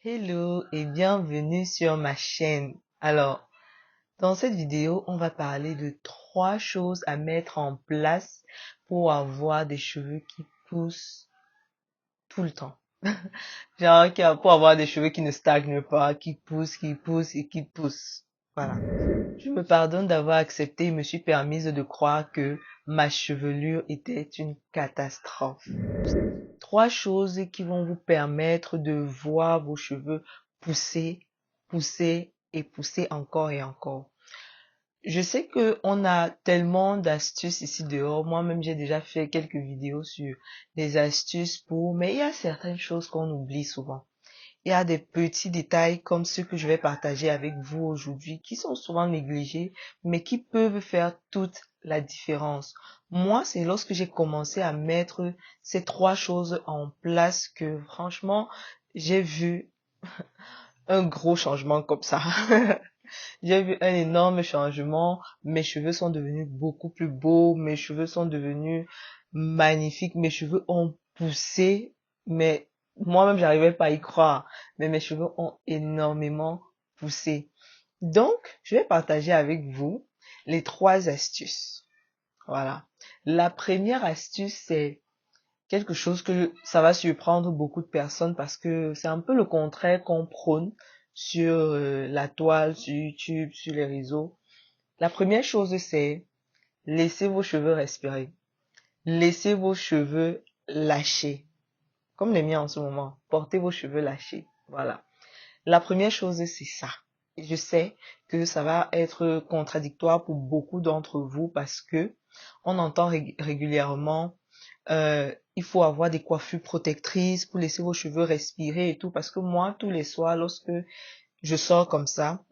Hello et bienvenue sur ma chaîne. Alors, dans cette vidéo, on va parler de 3 choses à mettre en place pour avoir des cheveux qui poussent tout le temps. Genre, pour avoir des cheveux qui ne stagnent pas, qui poussent et qui poussent. Voilà. Je me pardonne d'avoir accepté et me suis permise de croire que ma chevelure était une catastrophe. 3 choses qui vont vous permettre de voir vos cheveux pousser, pousser et pousser encore et encore. Je sais que on a tellement d'astuces ici dehors. Moi-même, j'ai déjà fait quelques vidéos sur les astuces mais il y a certaines choses qu'on oublie souvent. Il y a des petits détails comme ceux que je vais partager avec vous aujourd'hui qui sont souvent négligés, mais qui peuvent faire toute la différence. Moi, c'est lorsque j'ai commencé à mettre ces 3 choses en place que franchement, j'ai vu un gros changement comme ça. J'ai vu un énorme changement. Mes cheveux sont devenus beaucoup plus beaux. Mes cheveux sont devenus magnifiques. Mes cheveux ont poussé. Mais moi-même, j'arrivais pas à y croire. Mais mes cheveux ont énormément poussé. Donc, je vais partager avec vous les 3 astuces. Voilà. La première astuce, c'est quelque chose que ça va surprendre beaucoup de personnes parce que c'est un peu le contraire qu'on prône sur la toile, sur YouTube, sur les réseaux. La première chose, c'est laissez vos cheveux respirer. Laissez vos cheveux lâcher. Comme les miens en ce moment. Portez vos cheveux lâchés. Voilà. La première chose, c'est ça. Je sais que ça va être contradictoire pour beaucoup d'entre vous parce que on entend régulièrement il faut avoir des coiffures protectrices pour laisser vos cheveux respirer et tout. Parce que moi, tous les soirs, lorsque je sors comme ça,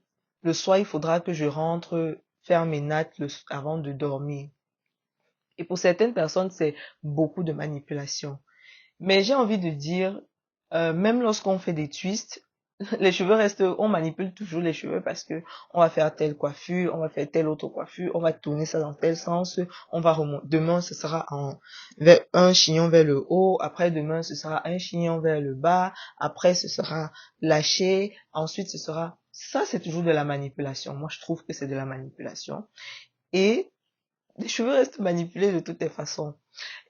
le soir, il faudra que je rentre faire mes nattes avant de dormir. Et pour certaines personnes, c'est beaucoup de manipulation. Mais j'ai envie de dire, même lorsqu'on fait des twists, les cheveux restent, on manipule toujours les cheveux parce que on va faire telle coiffure, on va faire telle autre coiffure, on va tourner ça dans tel sens, on va remonter. Demain, ce sera un chignon vers le haut, après demain, ce sera un chignon vers le bas, après ce sera lâché, ensuite ce sera, ça c'est toujours de la manipulation. Moi, je trouve que c'est de la manipulation. Et les cheveux restent manipulés de toutes les façons.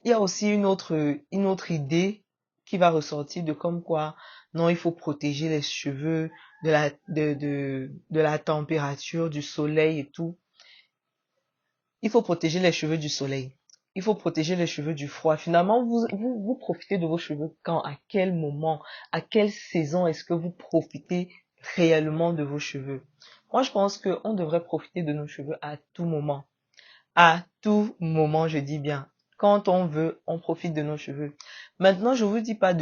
Il y a aussi une autre idée qui va ressortir de comme quoi, non, il faut protéger les cheveux de la température, du soleil et tout. Il faut protéger les cheveux du soleil. Il faut protéger les cheveux du froid. Finalement, vous profitez de vos cheveux quand, à quel moment, à quelle saison est-ce que vous profitez réellement de vos cheveux? Moi, je pense qu'on devrait profiter de nos cheveux à tout moment. À tout moment, je dis bien. Quand on veut, on profite de nos cheveux. Maintenant, je vous dis pas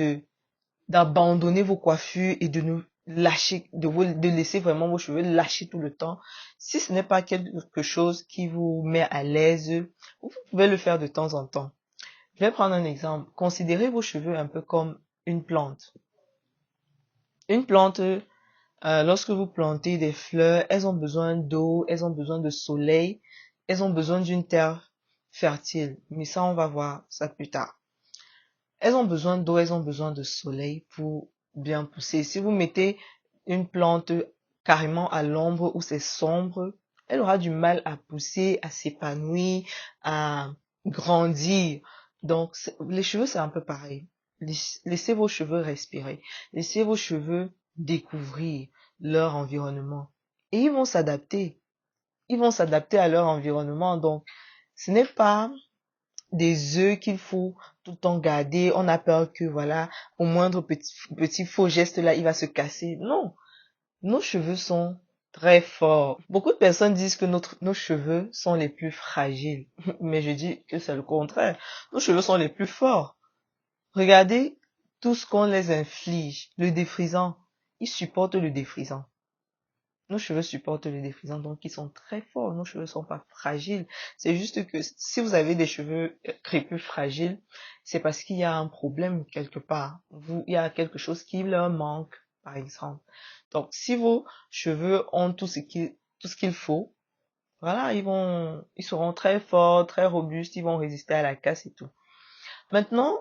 d'abandonner vos coiffures et de nous lâcher, de laisser vraiment vos cheveux lâcher tout le temps. Si ce n'est pas quelque chose qui vous met à l'aise, vous pouvez le faire de temps en temps. Je vais prendre un exemple. Considérez vos cheveux un peu comme une plante. Une plante, lorsque vous plantez des fleurs, elles ont besoin d'eau, elles ont besoin de soleil, elles ont besoin d'une terre fertile. Mais ça, on va voir ça plus tard. Elles ont besoin d'eau, elles ont besoin de soleil pour bien pousser. Si vous mettez une plante carrément à l'ombre où c'est sombre, elle aura du mal à pousser, à s'épanouir, à grandir. Donc, les cheveux, c'est un peu pareil. Laissez vos cheveux respirer. Laissez vos cheveux découvrir leur environnement. Et ils vont s'adapter. Ils vont s'adapter à leur environnement. Donc, ce n'est pas des œufs qu'il faut tout le temps garder. On a peur que, voilà, au moindre petit faux geste là, il va se casser. Non, nos cheveux sont très forts. Beaucoup de personnes disent que nos cheveux sont les plus fragiles. Mais je dis que c'est le contraire. Nos cheveux sont les plus forts. Regardez tout ce qu'on les inflige. Le défrisant, ils supportent le défrisant. Nos cheveux supportent le défrisant, donc ils sont très forts. Nos cheveux sont pas fragiles. C'est juste que si vous avez des cheveux crépus fragiles, c'est parce qu'il y a un problème quelque part. Il y a quelque chose qui leur manque, par exemple. Donc, si vos cheveux ont tout ce qu'il faut, voilà, ils seront très forts, très robustes, ils vont résister à la casse et tout. Maintenant,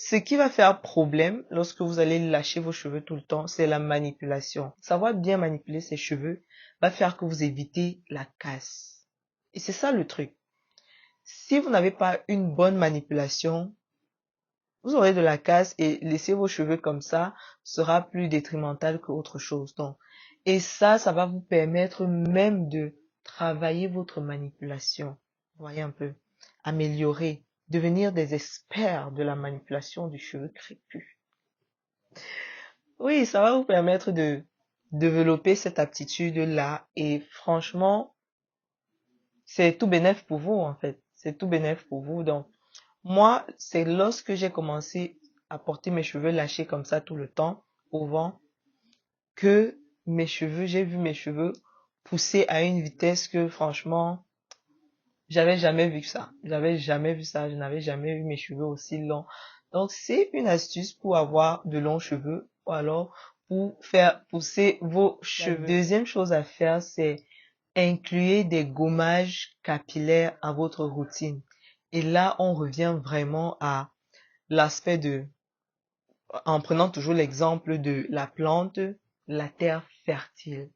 Ce qui va faire problème lorsque vous allez lâcher vos cheveux tout le temps, c'est la manipulation. Savoir bien manipuler ses cheveux va faire que vous évitez la casse. Et c'est ça le truc. Si vous n'avez pas une bonne manipulation, vous aurez de la casse et laisser vos cheveux comme ça sera plus détrimental qu'autre chose. Donc, et ça va vous permettre même de travailler votre manipulation. Voyez un peu. Améliorer. Devenir des experts de la manipulation du cheveu crépus. Oui, ça va vous permettre de développer cette aptitude-là. Et franchement, c'est tout bénef pour vous, en fait. C'est tout bénef pour vous. Donc, moi, c'est lorsque j'ai commencé à porter mes cheveux lâchés comme ça tout le temps, au vent, que j'ai vu mes cheveux pousser à une vitesse que, franchement, j'avais jamais vu ça. J'avais jamais vu ça. Je n'avais jamais vu mes cheveux aussi longs. Donc, c'est une astuce pour avoir de longs cheveux ou alors pour faire pousser vos cheveux. La deuxième chose à faire, c'est inclure des gommages capillaires à votre routine. Et là, on revient vraiment à l'aspect en prenant toujours l'exemple de la plante, la terre fertile.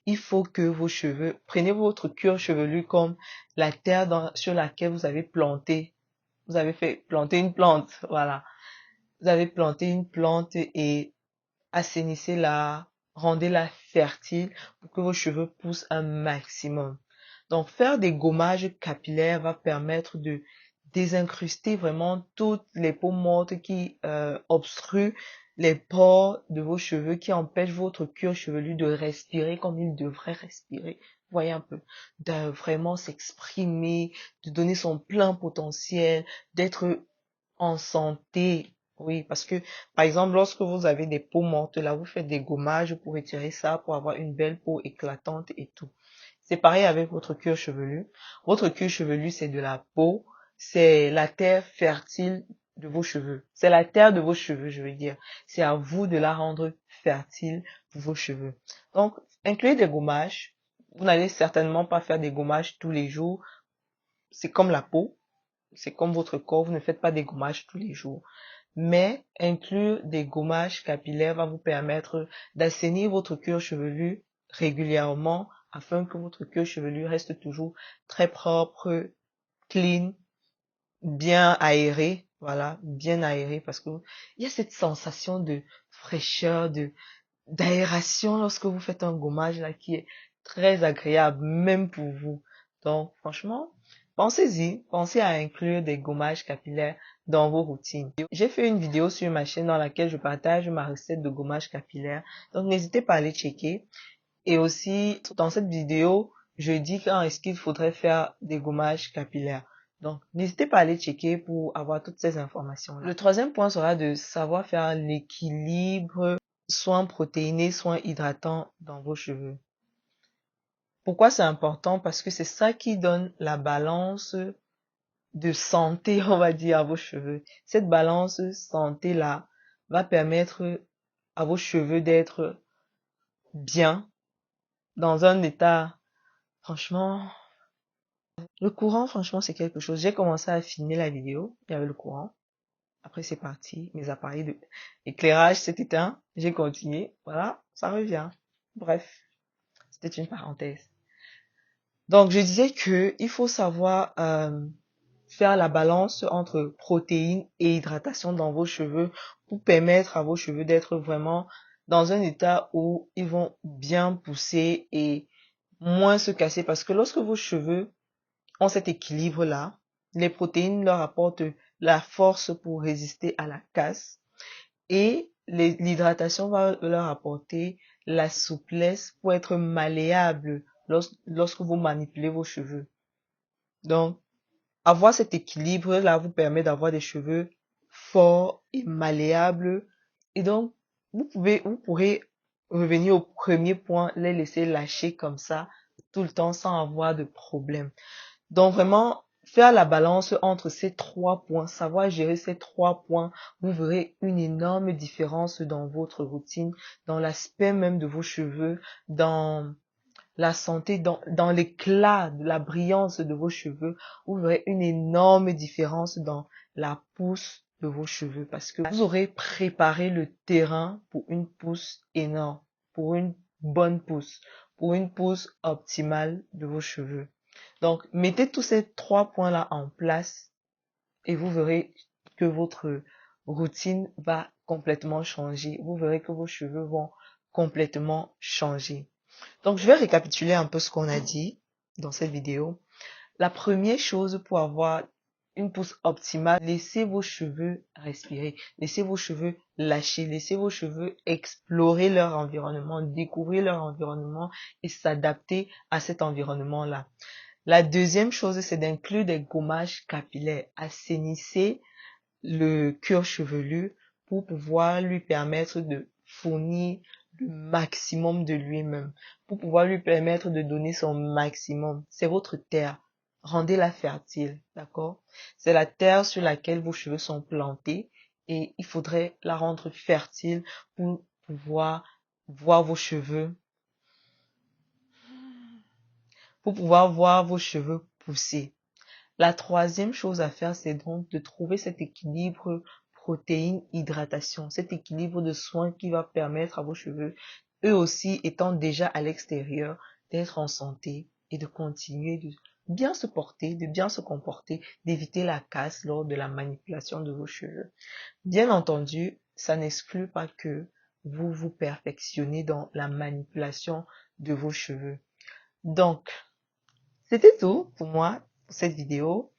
Il faut que vos cheveux, prenez votre cuir chevelu comme la terre sur laquelle vous avez planté. Vous avez fait planter une plante, voilà. Vous avez planté une plante et assainissez-la, rendez-la fertile pour que vos cheveux poussent un maximum. Donc, faire des gommages capillaires va permettre de désincruster vraiment toutes les peaux mortes qui obstruent les pores de vos cheveux, qui empêchent votre cuir chevelu de respirer comme il devrait respirer. Voyez un peu, de vraiment s'exprimer, de donner son plein potentiel, d'être en santé. Oui, parce que, par exemple, lorsque vous avez des peaux mortes, là, vous faites des gommages pour retirer ça, pour avoir une belle peau éclatante et tout. C'est pareil avec votre cuir chevelu. Votre cuir chevelu, c'est de la peau, c'est la terre fertile de vos cheveux. C'est la terre de vos cheveux, je veux dire. C'est à vous de la rendre fertile pour vos cheveux. Donc, incluez des gommages. Vous n'allez certainement pas faire des gommages tous les jours. C'est comme la peau. C'est comme votre corps. Vous ne faites pas des gommages tous les jours. Mais inclure des gommages capillaires va vous permettre d'assainir votre cuir chevelu régulièrement afin que votre cuir chevelu reste toujours très propre, clean, bien aéré, voilà, bien aéré parce que il y a cette sensation de fraîcheur, d'aération lorsque vous faites un gommage là qui est très agréable même pour vous. Donc franchement, pensez-y, pensez à inclure des gommages capillaires dans vos routines. J'ai fait une vidéo sur ma chaîne dans laquelle je partage ma recette de gommage capillaire. Donc n'hésitez pas à aller checker. Et aussi, dans cette vidéo, je dis quand est-ce qu'il faudrait faire des gommages capillaires. Donc, n'hésitez pas à aller checker pour avoir toutes ces informations-là. Le troisième point sera de savoir faire l'équilibre soins protéinés, soins hydratants dans vos cheveux. Pourquoi c'est important? Parce que c'est ça qui donne la balance de santé, on va dire, à vos cheveux. Cette balance santé-là va permettre à vos cheveux d'être bien, dans un état, franchement, le courant, franchement, c'est quelque chose. J'ai commencé à filmer la vidéo, il y avait le courant. Après, c'est parti, mes appareils d'éclairage s'est éteint, j'ai continué, voilà, ça revient. Bref, c'était une parenthèse. Donc, je disais que il faut savoir faire la balance entre protéines et hydratation dans vos cheveux pour permettre à vos cheveux d'être vraiment dans un état où ils vont bien pousser et moins se casser. Parce que lorsque vos cheveux ont cet équilibre-là, les protéines leur apportent la force pour résister à la casse et l'hydratation va leur apporter la souplesse pour être malléable lorsque vous manipulez vos cheveux. Donc, avoir cet équilibre-là vous permet d'avoir des cheveux forts et malléables. Et donc, vous pourrez revenir au premier point, les laisser lâcher comme ça tout le temps sans avoir de problème. Donc vraiment, faire la balance entre ces trois points, savoir gérer ces trois points, vous verrez une énorme différence dans votre routine, dans l'aspect même de vos cheveux, dans la santé, dans l'éclat, de la brillance de vos cheveux. Vous verrez une énorme différence dans la pousse de vos cheveux parce que vous aurez préparé le terrain pour une pousse énorme, pour une bonne pousse, pour une pousse optimale de vos cheveux. Donc, mettez tous ces 3 points-là en place et vous verrez que votre routine va complètement changer. Vous verrez que vos cheveux vont complètement changer. Donc, je vais récapituler un peu ce qu'on a dit dans cette vidéo. La première chose pour avoir une pousse optimale, laissez vos cheveux respirer, laissez vos cheveux lâcher, laissez vos cheveux explorer leur environnement, découvrir leur environnement et s'adapter à cet environnement-là. La deuxième chose, c'est d'inclure des gommages capillaires. Assainissez le cuir chevelu pour pouvoir lui permettre de fournir le maximum de lui-même, pour pouvoir lui permettre de donner son maximum. C'est votre terre. Rendez-la fertile, d'accord? C'est la terre sur laquelle vos cheveux sont plantés et il faudrait la rendre fertile pour pouvoir voir vos cheveux, pousser. La troisième chose à faire, c'est donc de trouver cet équilibre protéines-hydratation, cet équilibre de soins qui va permettre à vos cheveux, eux aussi étant déjà à l'extérieur, d'être en santé et de continuer de bien se porter, de bien se comporter, d'éviter la casse lors de la manipulation de vos cheveux. Bien entendu, ça n'exclut pas que vous vous perfectionnez dans la manipulation de vos cheveux. Donc, c'était tout pour moi, pour cette vidéo.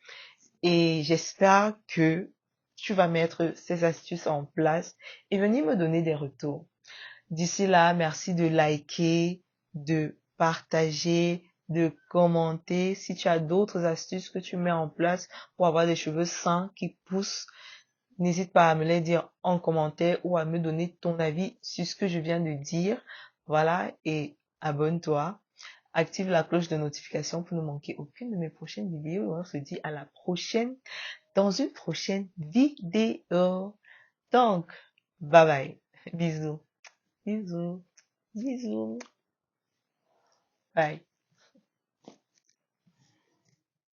Et j'espère que tu vas mettre ces astuces en place et venir me donner des retours. D'ici là, merci de liker, de partager, de commenter. Si tu as d'autres astuces que tu mets en place pour avoir des cheveux sains qui poussent, n'hésite pas à me les dire en commentaire ou à me donner ton avis sur ce que je viens de dire. Voilà, et abonne-toi. Active la cloche de notification pour ne manquer aucune de mes prochaines vidéos. On se dit à la prochaine dans une prochaine vidéo. Donc, bye bye. Bisous. Bisous. Bisous. Bye.